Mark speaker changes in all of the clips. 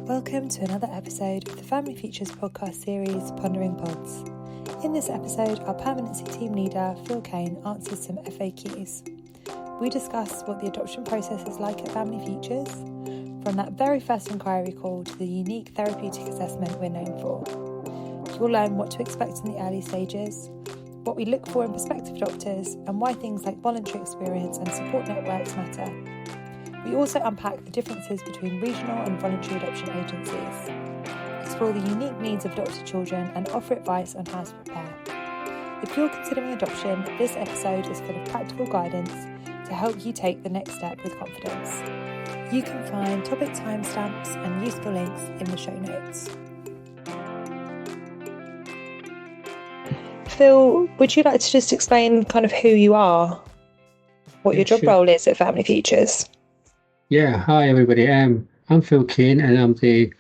Speaker 1: Welcome to another episode of the Family Futures podcast series, Pondering Pods. In this episode, our permanency team leader, Phil Kane, answers some FAQs. We discuss what the adoption process is like at Family Futures, from that very first inquiry call to the unique therapeutic assessment we're known for. You'll learn what to expect in the early stages, what we look for in prospective adopters, and why things like voluntary experience and support networks matter. We also unpack the differences between regional and voluntary adoption agencies, explore the unique needs of adopted children, and offer advice on how to prepare. If you're considering adoption, this episode is full of practical guidance to help you take the next step with confidence. You can find topic timestamps and useful links in the show notes. Phil, would you like to just explain kind of who you are, what your job role is at Family Futures?
Speaker 2: Yeah, hi everybody. I'm Phil Kane and I'm the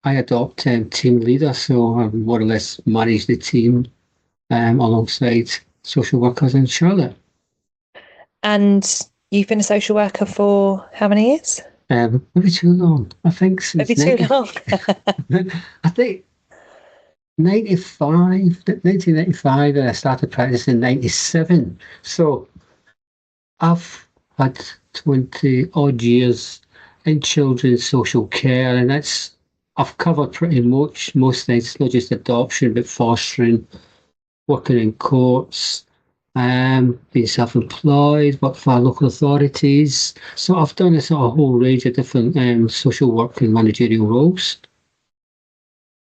Speaker 2: iAdopt team leader, so I more or less manage the team alongside social workers in Charlotte.
Speaker 1: And you've been a social worker for how many years?
Speaker 2: Maybe too long. I think since
Speaker 1: Maybe too long.
Speaker 2: I think 1995, and I started practicing in 97. So I've had 20 odd years in children's social care, and I've covered pretty much most things, not just adoption, but fostering, working in courts, being self-employed, worked for local authorities. So I've done a sort of whole range of different social work and managerial roles.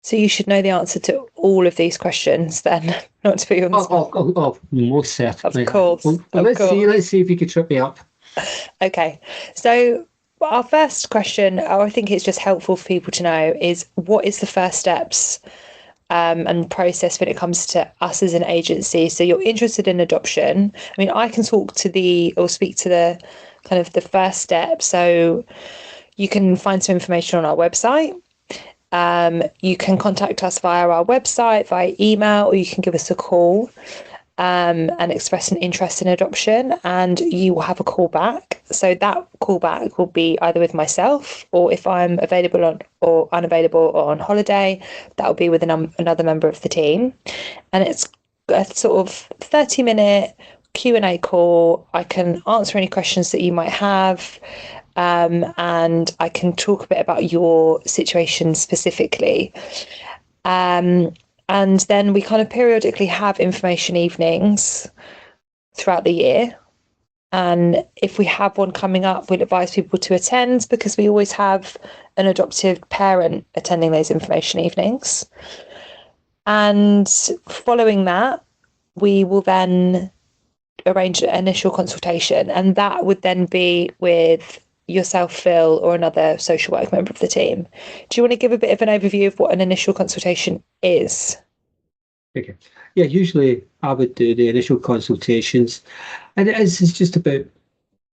Speaker 1: So you should know the answer to all of these questions then, not to put you on the spot.
Speaker 2: Oh, most certainly.
Speaker 1: Of course.
Speaker 2: Well, let's see if you can trip me up.
Speaker 1: Okay, so our first question, I think it's just helpful for people to know, is what is the first steps and process when it comes to us as an agency? So you're interested in adoption. I mean, I can speak to the kind of the first step. So you can find some information on our website. You can contact us via our website, via email, or you can give us a call and express an interest in adoption, and you will have a call back. So that call back will be either with myself, or if I'm available or unavailable or on holiday, that will be with another member of the team. And it's a sort of 30-minute Q&A call. I can answer any questions that you might have. And I can talk a bit about your situation specifically. And then we kind of periodically have information evenings throughout the year. And if we have one coming up, we'll advise people to attend, because we always have an adoptive parent attending those information evenings. And following that, we will then arrange an initial consultation, and that would then be with yourself, Phil, or another social work member of the team. Do you want to give a bit of an overview of what an initial consultation is?
Speaker 2: Okay. Yeah, usually I would do the initial consultations, and it's just about,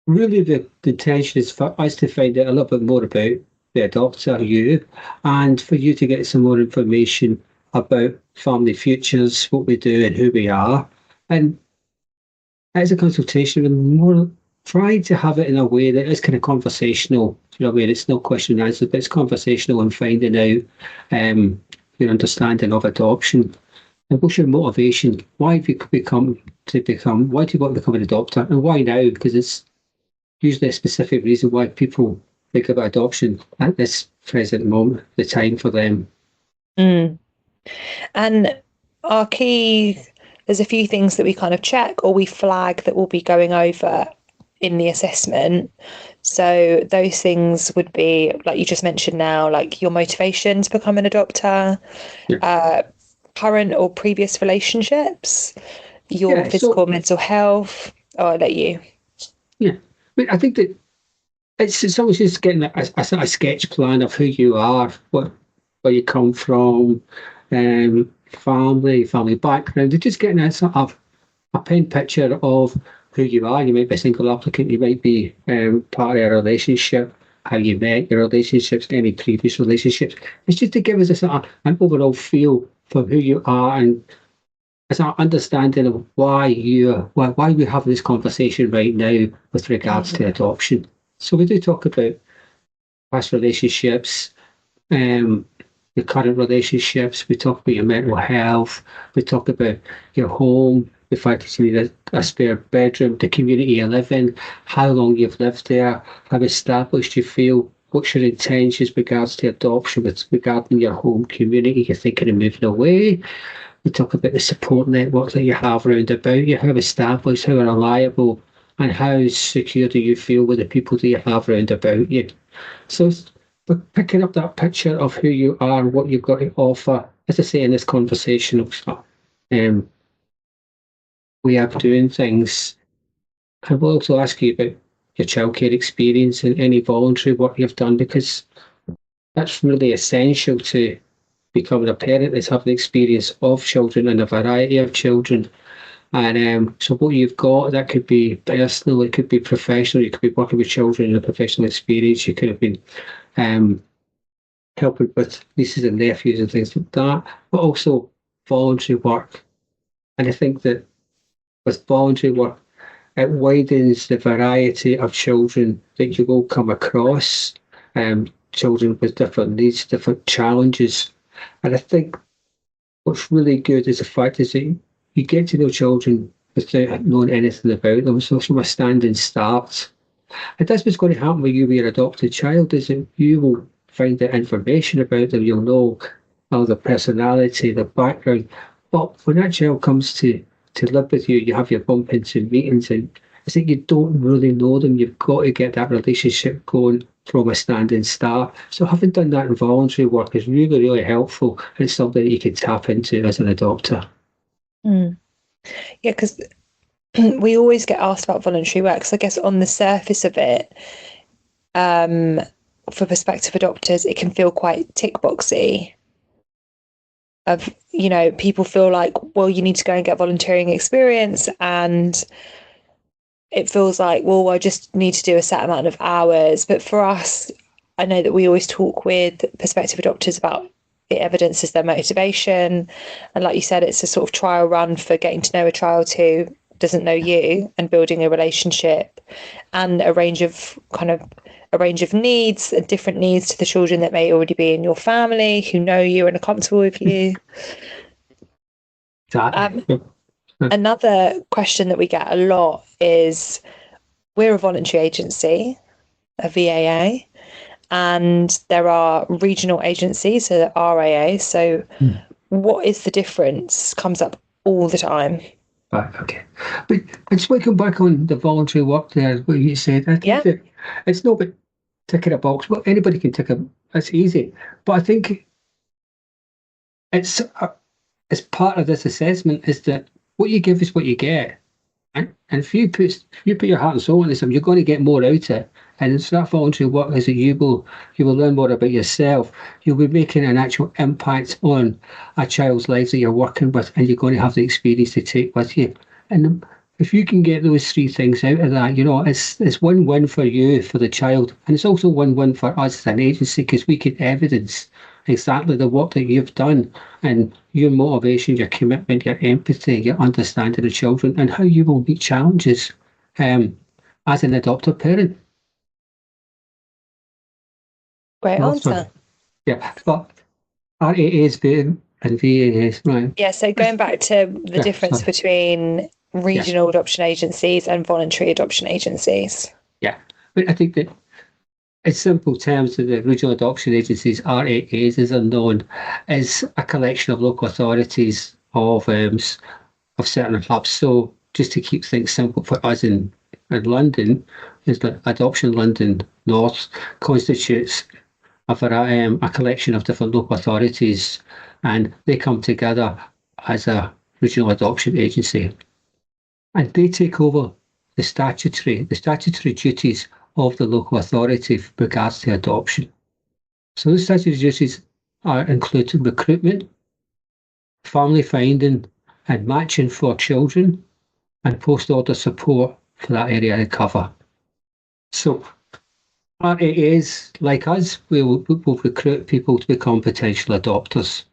Speaker 2: really the intention is for us to find out a little bit more about the adopter, you, and for you to get some more information about Family Futures, what we do and who we are. And as a consultation, we're more trying to have it in a way that is kind of conversational. You know what I mean? It's no question and answer, but it's conversational and finding out your understanding of adoption. And what's your motivation? Why do you want to become an adopter? And why now? Because it's usually a specific reason why people think about adoption at this present moment, the time for them.
Speaker 1: And our key, there's a few things that we kind of check or we flag that we'll be going over in the assessment. So those things would be, like you just mentioned now, like your motivation to become an adopter, current or previous relationships, your physical, mental health. I'll let you.
Speaker 2: Yeah, I mean, I think that it's always just getting a sort of sketch plan of who you are, where you come from, family background. They're just getting a sort of a pen picture of who you are. You might be a single applicant, you might be part of a relationship, how you met, your relationships, any previous relationships. It's just to give us a sort of an overall feel for who you are, and a sort of understanding of why we're having this conversation right now with regards to adoption. So we do talk about past relationships, your current relationships. We talk about your mental health. We talk about your home, the fact that you need a spare bedroom, the community you live in, how long you've lived there, how established you feel, what's your intentions with regards to adoption, with regarding your home community, you're thinking of moving away. We talk about the support network that you have around about you, how established, how reliable, and how secure do you feel with the people that you have around about you. So we're picking up that picture of who you are, what you've got to offer. As I say in this conversational stuff, we are doing things. I will also ask you about your childcare experience and any voluntary work you've done, because that's really essential to becoming a parent, is having experience of children and a variety of children. And so what you've got, that could be personal, it could be professional, you could be working with children in a professional experience, you could have been helping with nieces and nephews and things like that, but also voluntary work. And I think that with voluntary work, it widens the variety of children that you will come across, children with different needs, different challenges. And I think what's really good is the fact is that you get to know children without knowing anything about them. So from a standing start. And that's what's going to happen with you with your adopted child, is that you will find out information about them. You'll know all the personality, the background. But when that child comes to live with you, you have your bump into meetings, and it's like you don't really know them. You've got to get that relationship going from a standing start. So having done that in voluntary work is really, really helpful. It's something that you can tap into as an adopter.
Speaker 1: Yeah, because we always get asked about voluntary work. So I guess on the surface of it, for prospective adopters, it can feel quite tick boxy. Of, people feel like, well, you need to go and get volunteering experience, and it feels like, well, I just need to do a set amount of hours. But for us, I know that we always talk with prospective adopters about the evidence is their motivation. And like you said, it's a sort of trial run for getting to know a child who doesn't know you and building a relationship, and a range of needs and different needs to the children that may already be in your family, who know you and are comfortable with you. Another question that we get a lot is, we're a voluntary agency, a VAA, and there are regional agencies, so the RAAs. So what is the difference? Comes up all the time.
Speaker 2: Right, okay. But just looking back on the voluntary work there, what you said, I think that it's not about ticking a box. Well, anybody can tick a, it's easy. But I think it's part of this assessment is that what you give is what you get. And if you put your heart and soul into something, you're going to get more out of it. And it's that voluntary work is that you will learn more about yourself. You'll be making an actual impact on a child's life that you're working with, and you're going to have the experience to take with you. And if you can get those three things out of that, it's win-win for you, for the child, and it's also win-win for us as an agency, because we can evidence exactly the work that you've done and your motivation, your commitment, your empathy, your understanding of children, and how you will meet challenges as an adoptive parent.
Speaker 1: Great answer.
Speaker 2: Yeah, but RAAs and VAAs, right?
Speaker 1: Yeah, so going back to the difference between regional adoption agencies and voluntary adoption agencies.
Speaker 2: Yeah, but I think that in simple terms, the regional adoption agencies, RAAs, as they're known, is a collection of local authorities of certain hubs. So just to keep things simple for us in London, is that Adoption London North constitutes a collection of different local authorities, and they come together as a regional adoption agency, and they take over the statutory duties of the local authority with regards to adoption. So the statutory duties include recruitment, family finding and matching for children, and post-order support for that area to cover. So RAAs, like us, will recruit people to become potential adopters.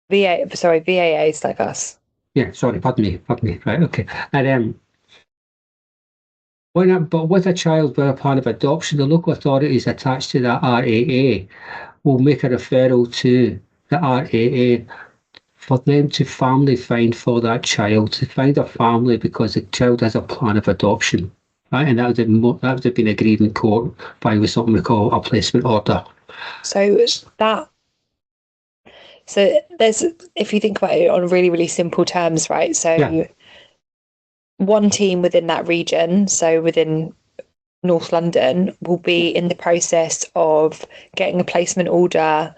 Speaker 1: VAAs like us.
Speaker 2: Yeah, sorry, pardon me. Right, okay. And but with a child with a plan of adoption, the local authorities attached to that RAA will make a referral to the RAA for them to family find for that child, to find a family because the child has a plan of adoption. Right? And that would have been agreed in court by something we call a placement order.
Speaker 1: So there's, if you think about it on really, really simple terms, right? So one team within that region, so within North London, will be in the process of getting a placement order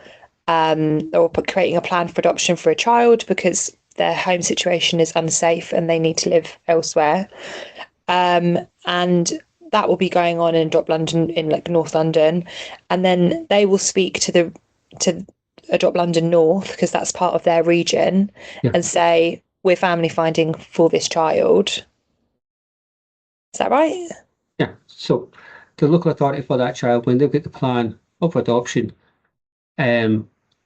Speaker 1: or creating a plan for adoption for a child because their home situation is unsafe and they need to live elsewhere. And that will be going on in Adopt London, in like North London, and then they will speak to Adopt London North because that's part of their region, and say, we're family finding for this child. Is that right?
Speaker 2: Yeah. So the local authority for that child, when they've got the plan of adoption, they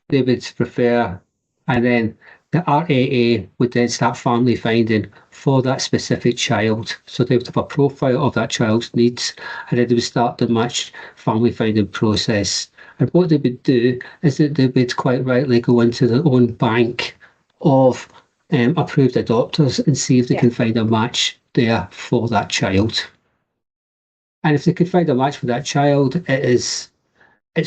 Speaker 2: would refer, and then the RAA would then start family finding for that specific child. So they would have a profile of that child's needs, and then they would start the match family finding process. And what they would do is that they would quite rightly go into their own bank of approved adopters and see if they can find a match there for that child. And if they could find a match for that child, it's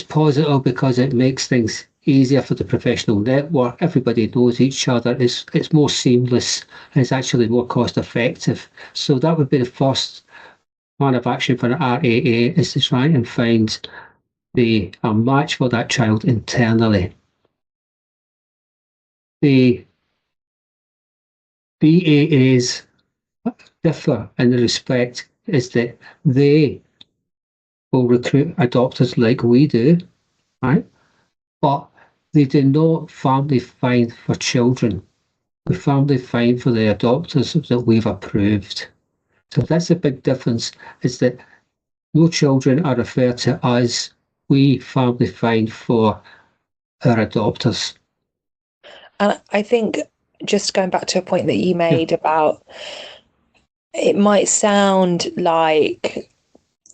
Speaker 2: positive because it makes things easier for the professional network. Everybody knows each other. It's more seamless and it's actually more cost effective. So that would be the first plan of action for an RAA, is to try and find a match for that child internally. The VAAs differ in the respect is that they will recruit adopters like we do, right? But they do not family find for children. We family find for the adopters that we've approved. So that's a big difference, is that no children are referred to us. We family find for our adopters.
Speaker 1: And I think, just going back to a point that you made about, it might sound like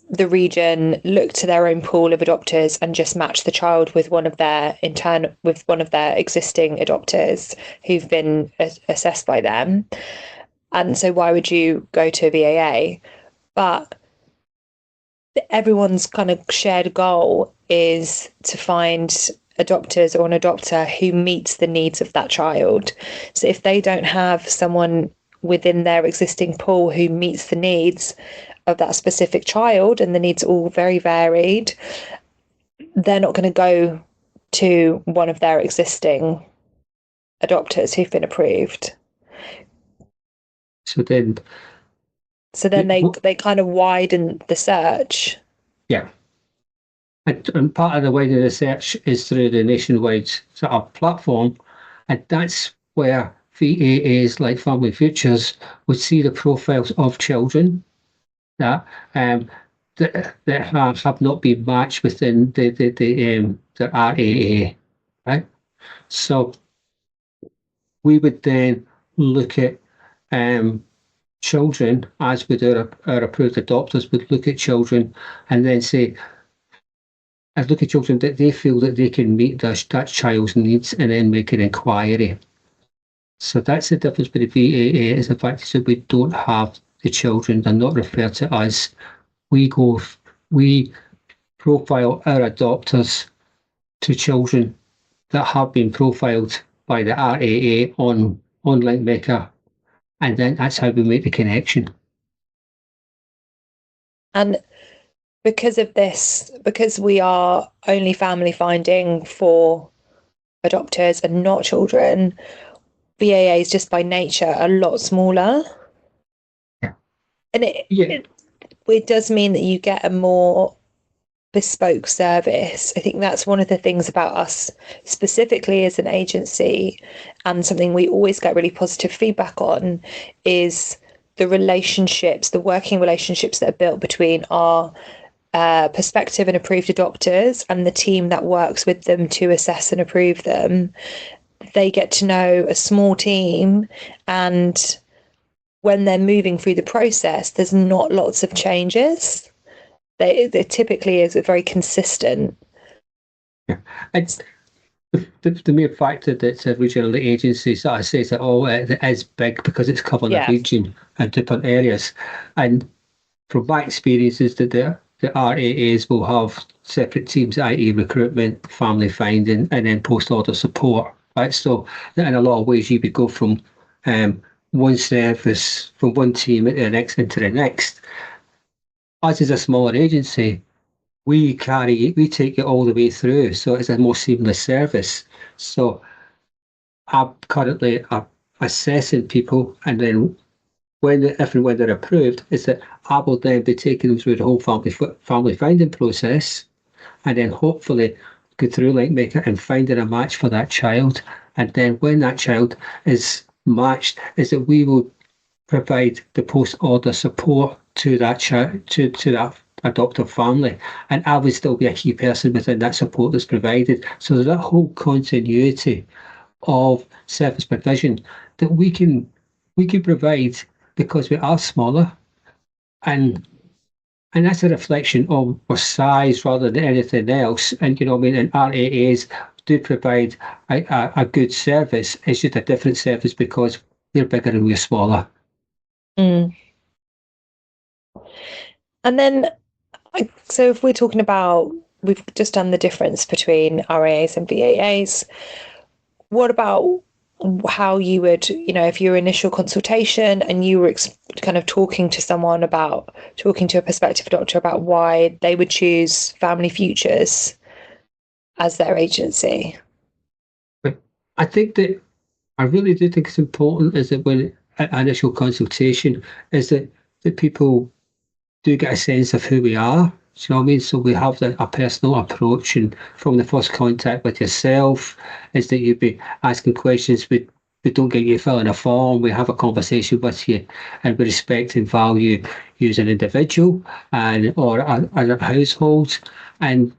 Speaker 1: the region look to their own pool of adopters and just match the child with one of their existing adopters who've been assessed by them. And so why would you go to a VAA? But everyone's kind of shared goal is to find adopters or an adopter who meets the needs of that child. So if they don't have someone within their existing pool who meets the needs of that specific child, and the needs are all very varied, they're not going to go to one of their existing adopters who've been approved.
Speaker 2: So then
Speaker 1: they kind of widen the search.
Speaker 2: Yeah. And part of the widening the search is through the nationwide sort of platform, and that's where VAAs like Family Futures would see the profiles of children that have not been matched within the RAA, right? So we would then look at children, as with our approved adopters, would look at children and then say, I look at children that they feel that they can meet that child's needs, and then make an inquiry. So that's the difference with the VAA, is the fact that we don't have the children, they're not referred to us. We profile our adopters to children that have been profiled by the RAA on LinkMaker, and then that's how we make the connection.
Speaker 1: And because of this, because we are only family finding for adopters and not children, VAAs just by nature are a lot smaller.
Speaker 2: Yeah.
Speaker 1: And it does mean that you get a more bespoke service. I think that's one of the things about us specifically as an agency, and something we always get really positive feedback on, is the relationships, the working relationships that are built between our prospective and approved adopters and the team that works with them to assess and approve them. They get to know a small team, and when they're moving through the process, there's not lots of changes. They typically is very consistent.
Speaker 2: It's the mere fact that it's a regional agency sort of says that, oh, it is big because it's covering a region and different areas. And from my experience is that the RAAs will have separate teams, i.e. recruitment, family finding, and then post-order support, right? So in a lot of ways, you would go from one service, from one team into the next. Us as a smaller agency, we take it all the way through, so it's a more seamless service. So I'm currently assessing people, and then if and when they're approved, is that I will then be taking them through the whole family finding process, and then hopefully go through Likemaker and finding a match for that child. And then when that child is matched, is that we will provide the post-order support to that child, to that adoptive family, and I would still be a key person within that support that's provided. So there's that whole continuity of service provision that we can provide because we are smaller, and that's a reflection of our size rather than anything else. And you know what I mean, and RAAs do provide a good service. It's just a different service because we're bigger and we're smaller.
Speaker 1: And then, so if we're talking about, we've just done the difference between RAAs and VAAs, what about how you would, if your initial consultation and you were kind of talking to a prospective doctor about why they would choose Family Futures as their agency?
Speaker 2: I think that I really do think it's important is that when at initial consultation is that people do get a sense of who we are. Do you know what I mean? So we have a personal approach, and from the first contact with yourself, is that you'd be asking questions. We don't get you filling a form. We have a conversation with you, and we respect and value you as an individual or a household, and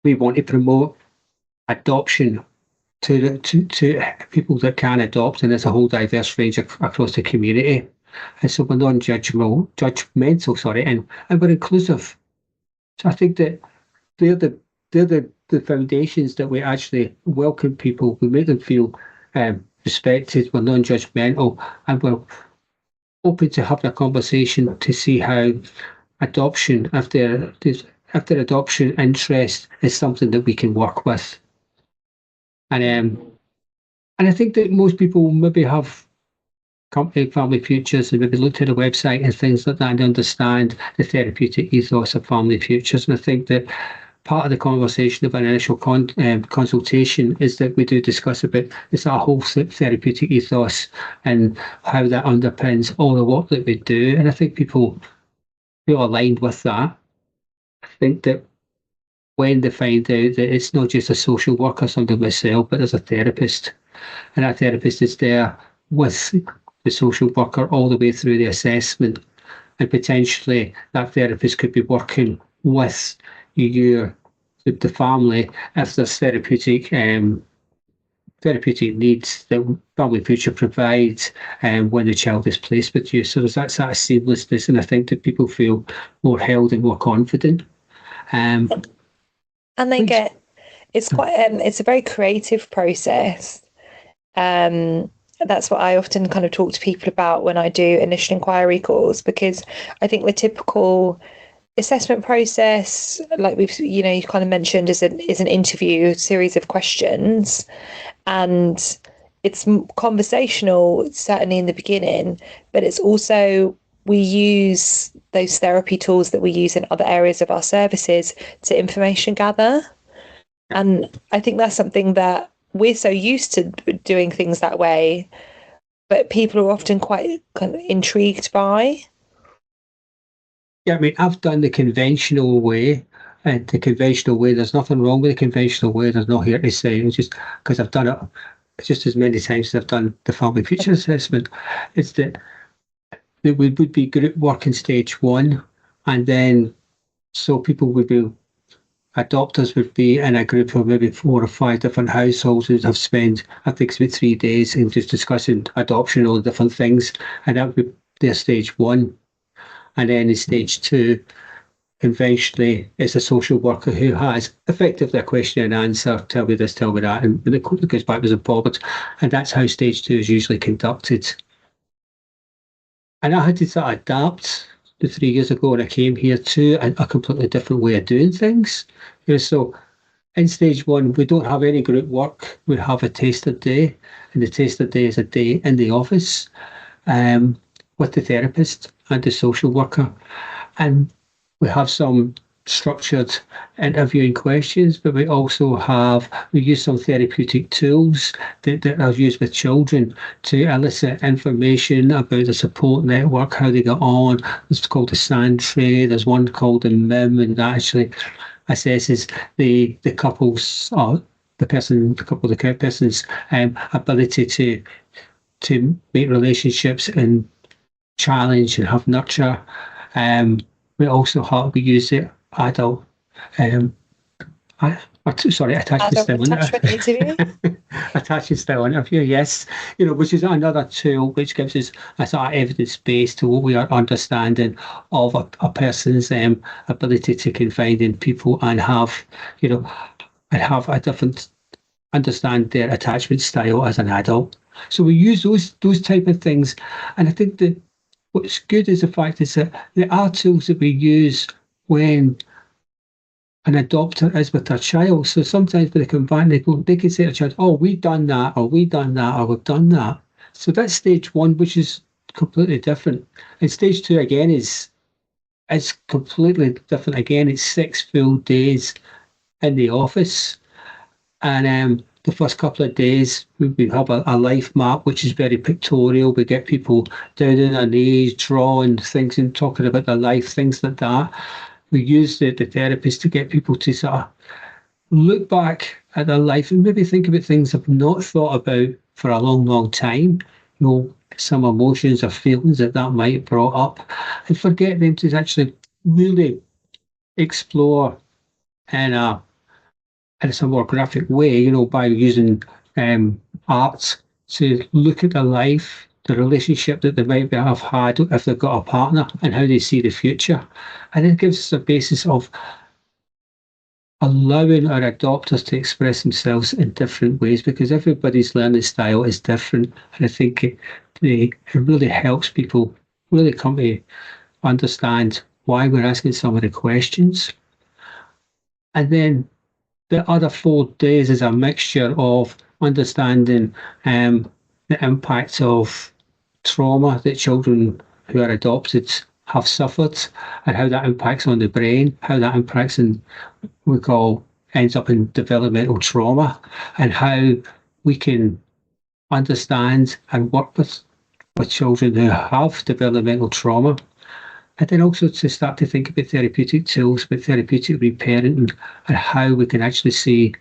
Speaker 2: we want to promote adoption to people that can adopt, and there's a whole diverse range across the community. And so we're non-judgmental, and we're inclusive. So I think that they're the foundations that we actually welcome people. We make them feel respected. We're non-judgmental, and we're open to having a conversation to see how adoption, if their adoption interest is something that we can work with. And I think that most people maybe have Family Futures and maybe looked at the website and things like that and understand the therapeutic ethos of Family Futures. And I think that part of the conversation of an initial consultation is that we do discuss about our whole therapeutic ethos and how that underpins all the work that we do. And I think people feel aligned with that. I think that when they find out that it's not just a social worker, something myself, but there's a therapist, and that therapist is there with the social worker all the way through the assessment, and potentially that therapist could be working with the family if there's therapeutic needs that Family Future provides when the child is placed with you. So there's that sort of seamlessness, and I think that people feel more held and more confident.
Speaker 1: And they get, it's a very creative process. That's what I often kind of talk to people about when I do initial inquiry calls, because I think the typical assessment process, like you kind of mentioned, is an interview, a series of questions, and it's conversational, certainly in the beginning, but it's also, we use those therapy tools that we use in other areas of our services to information gather. And I think that's something that we're so used to doing things that way, but people are often quite kind of intrigued by.
Speaker 2: Yeah, I mean, I've done the conventional way, and the conventional way, there's nothing wrong with the conventional way. There's no here to say, it's just because I've done it just as many times as I've done the Family Future assessment. It's that it would be group work in stage one, and then so people would be, adopters would be in a group of maybe 4 or 5 different households who have spent, I think, about 3 days in just discussing adoption, all the different things, and that would be their stage one. And then in stage two, conventionally it's a social worker who has effectively a question and answer, tell me this, tell me that, and it goes backwards and forwards. And that's how stage 2 is usually conducted. And I had to sort of adapt the 3 years ago when I came here to a completely different way of doing things. So in stage 1, we don't have any group work. We have a taster day, and the taster day is a day in the office with the therapist and the social worker. And we have some structured interviewing questions, but we use some therapeutic tools that are used with children to elicit information about the support network, how they get on. It's called the SAND tray. There's one called the MIM, and that actually assesses the couple's or the person's ability to make relationships and challenge and have nurture. We use the adult attachment
Speaker 1: interview.
Speaker 2: Attachment style interview, yes. Which is another tool which gives us a sort of evidence base to what we are understanding of a person's ability to confide in people and have a different understand their attachment style as an adult. So we use those type of things, and I think that what's good is the fact is that there are tools that we use when an adopter is with a child. So sometimes when they come back, they can say to a child, "Oh, we've done that," or "We've done that," or "We've done that." So that's stage 1, which is completely different. And stage 2 again is completely different. Again, it's 6 full days in the office, and the first couple of days we have a life map which is very pictorial. We get people down on their knees, drawing things and talking about their life, things like that. We use the therapist to get people to sort of look back at their life and maybe think about things they've not thought about for a long, long time. Some emotions or feelings that might have brought up, and for getting them to actually really explore in a more graphic way, by using art to look at their life, the relationship that they might have had if they've got a partner, and how they see the future. And it gives us a basis of allowing our adopters to express themselves in different ways, because everybody's learning style is different. And I think it really helps people really come to understand why we're asking some of the questions. And then the other 4 days is a mixture of understanding the impact of trauma that children who are adopted have suffered, and how that impacts on the brain, how that impacts ends up in developmental trauma, and how we can understand and work with children who have developmental trauma. And then also to start to think about therapeutic tools, about therapeutic reparenting, and how we can actually see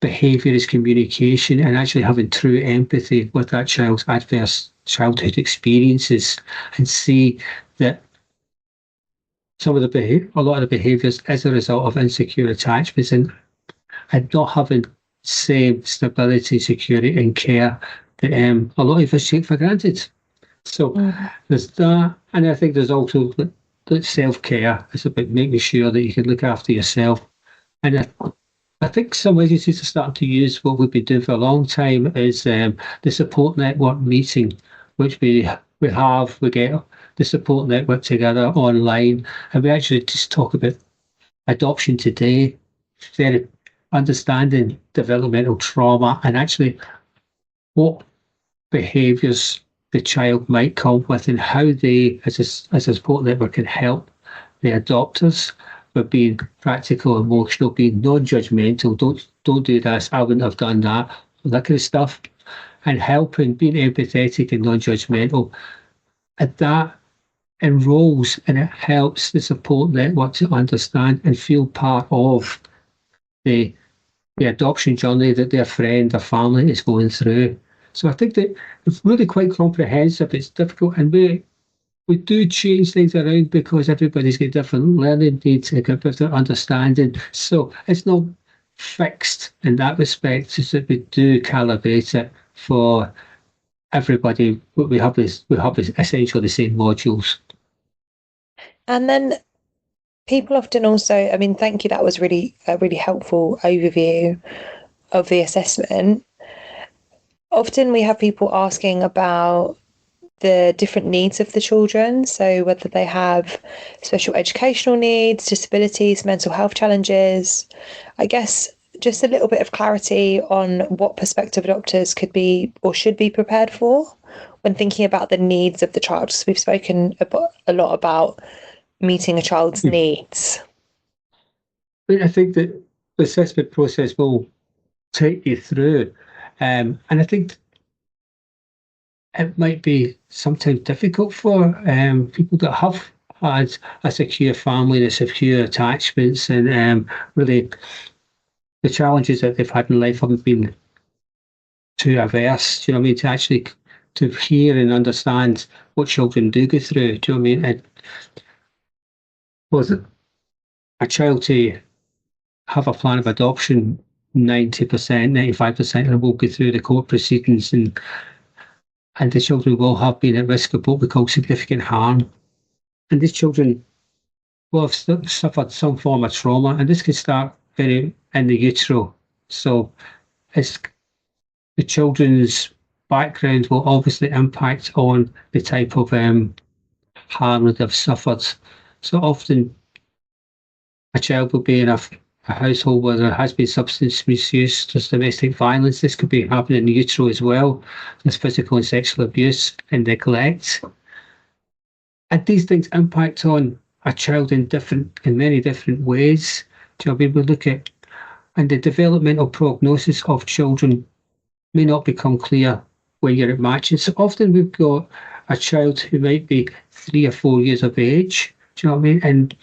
Speaker 2: behaviour as communication, and actually having true empathy with that child's adverse childhood experiences, and see that a lot of the behaviours is a result of insecure attachments and not having the same stability, security and care that a lot of us take for granted. So there's that, and I think there's also the self-care. It's about making sure that you can look after yourself. And I think some agencies are starting to use what we've been doing for a long time is the support network meeting, which we get the support network together online, and we actually just talk about adoption today, understanding developmental trauma, and actually what behaviours the child might come with, and how they, as a support network, can help the adopters with being practical, emotional, being non-judgmental. Don't do this. I wouldn't have done that. That kind of stuff, and helping, being empathetic and non-judgmental. And that enrolls and it helps the support network to understand and feel part of the adoption journey that their friend or family is going through. So I think that it's really quite comprehensive. It's difficult, and we do change things around because everybody's got different learning needs and different understanding. So it's not fixed in that respect. It's that we do calibrate it for everybody. We have essentially the same modules.
Speaker 1: And then people often also, I mean, thank you. That was really a really helpful overview of the assessment. Often we have people asking about the different needs of the children. So whether they have special educational needs, disabilities, mental health challenges. I guess just a little bit of clarity on what prospective adopters could be or should be prepared for when thinking about the needs of the child. So we've spoken a lot about meeting a child's needs.
Speaker 2: But I think that the assessment process will take you through, and I think it might be sometimes difficult for people that have had a secure family and a secure attachments, and really the challenges that they've had in life haven't been too averse. Do you know what I mean? To actually to hear and understand what children do go through. Do you know what I mean? It was a child to have a plan of adoption. 90%, 95% of them will go through the court proceedings, and the children will have been at risk of what we call significant harm. And these children will have suffered some form of trauma, and this can start very in the utero. So it's the children's background will obviously impact on the type of harm that they've suffered. So often a child will be in a household where there has been substance misuse, there's domestic violence. This could be happening in the utero as well. There's physical and sexual abuse and neglect. And these things impact on a child in many different ways. Do you know what I mean? We look at, and the developmental prognosis of children may not become clear when you're at matching. So often we've got a child who might be 3 or 4 years of age. Do you know what I mean? And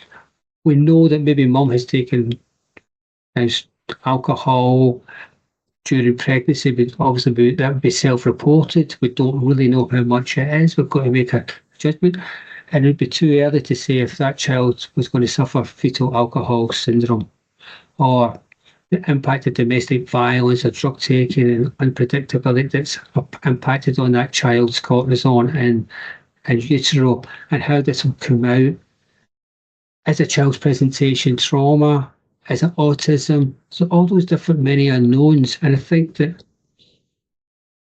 Speaker 2: we know that maybe mum has taken alcohol during pregnancy, but obviously that would be self-reported. We don't really know how much it is. We've got to make a judgment. And it would be too early to say if that child was going to suffer fetal alcohol syndrome or the impact of domestic violence or drug taking and unpredictability that's impacted on that child's cortisol and utero, and how this will come out. As a child's presentation trauma, as an autism, so all those different many unknowns. And I think that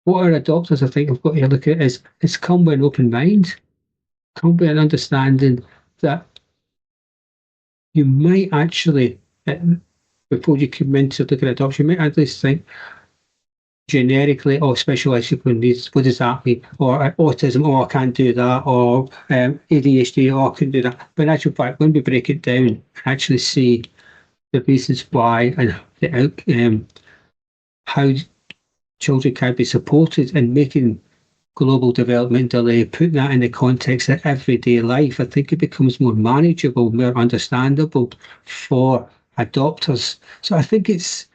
Speaker 2: what our adopters, I think, have got to look at is come with an open mind, come with an understanding that you might actually, before you come into look at adoption, you might actually think generically, or special educational needs, what does that mean? Or autism, or I can't do that, or ADHD, or I can do that. But in actual fact, when we break it down and actually see the reasons why and how children can be supported in making global development delay, putting that in the context of everyday life, I think it becomes more manageable, more understandable for adopters. So I think it's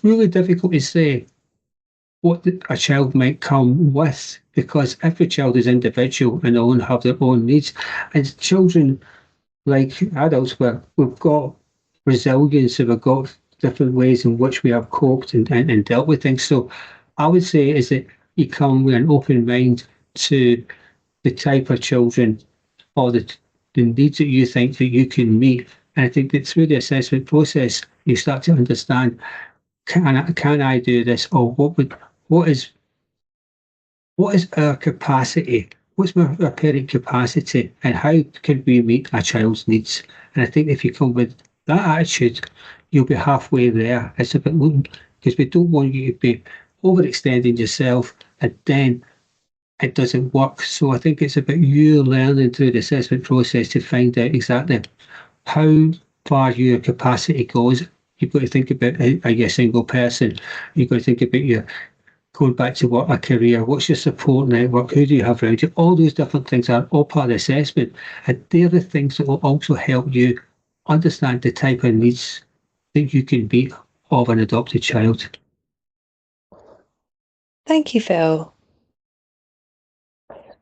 Speaker 2: really difficult to say what a child might come with, because every child is individual and all have their own needs. And children, like adults, we've got resilience, and we've got different ways in which we have coped and dealt with things. So I would say is that you come with an open mind to the type of children or the needs that you think that you can meet. And I think that through the assessment process, you start to understand, can I do this, or what is our capacity? What's our parent capacity, and how can we meet a child's needs? And I think if you come with that attitude, you'll be halfway there. It's about looking, because we don't want you to be overextending yourself and then it doesn't work. So I think it's about you learning through the assessment process to find out exactly how far your capacity goes. You've got to think about, are you a single person? You've got to think about your going back to what a career, what's your support network, who do you have around you? All those different things are all part of the assessment. And they're the things that will also help you understand the type of needs that you can meet of an adopted child.
Speaker 1: Thank you, Phil.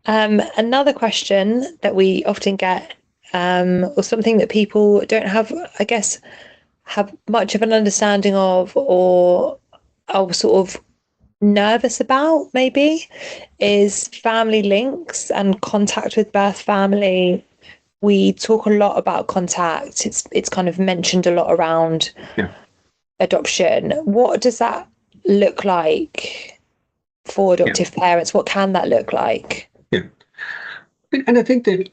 Speaker 1: Another question that we often get, or something that people don't have, I guess, have much of an understanding of, or are sort of nervous about, maybe, is family links and contact with birth family we talk a lot about contact. It's kind of mentioned a lot around adoption. What does that look like for adoptive parents? What can that look like?
Speaker 2: Yeah. And I think that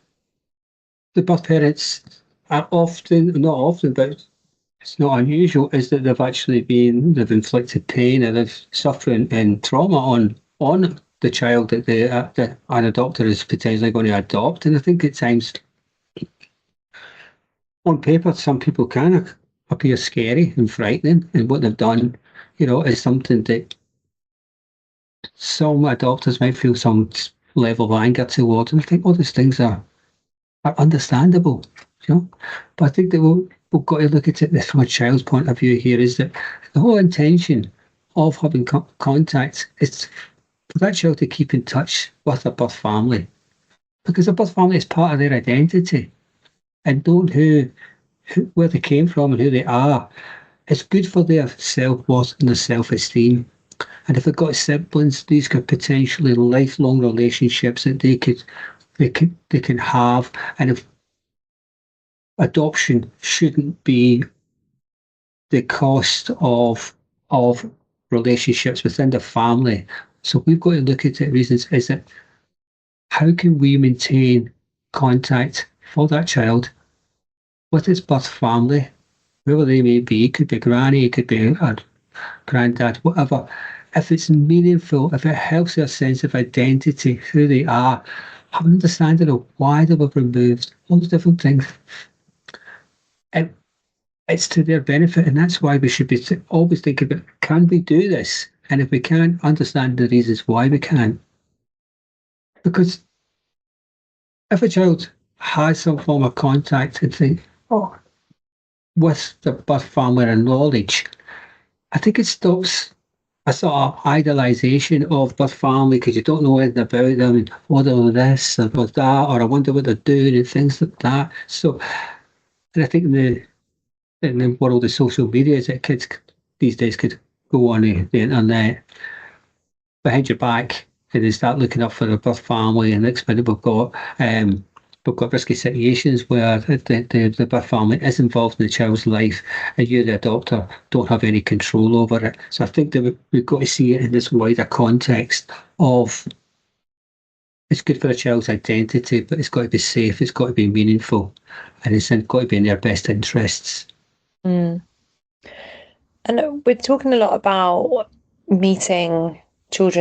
Speaker 2: the birth parents are often, not often, but it's not unusual, is that they've inflicted pain and they've suffering and trauma on the child that an adopter is potentially going to adopt. And I think at times, on paper, some people can appear scary and frightening, and what they've done, is something that some adopters might feel some level of anger towards. And I think all these things are understandable, But I think that we've got to look at it from a child's point of view here, is that the whole intention of having contact is for that child to keep in touch with their birth family, because the birth family is part of their identity, and knowing where they came from and who they are, it's good for their self-worth and their self-esteem. And if they've got siblings, these could potentially lifelong relationships that they can have. And if adoption shouldn't be the cost of relationships within the family. So we've got to look at the reasons, is that how can we maintain contact for that child with its birth family, whoever they may be? It could be granny, it could be a granddad, whatever. If it's meaningful, if it helps their sense of identity, who they are, have an understanding of why they were removed, all those different things. And it's to their benefit, and that's why we should be always thinking about, can we do this? And if we can't, understand the reasons why we can't. Because if a child has some form of contact and think, with the birth family and knowledge, I think it stops a sort of idolisation of birth family, because you don't know anything about them, and they're this or that, or I wonder what they're doing and things like that. So, and I think in the world of social media, is that kids these days could go on the internet behind your back and they start looking up for a birth family, and next minute we've got risky situations where the birth family is involved in the child's life, and you, the adopter, don't have any control over it. So I think that we've got to see it in this wider context of, it's good for a child's identity, but it's got to be safe, it's got to be meaningful, and it's got to be in their best interests.
Speaker 1: And we're talking a lot about meeting children's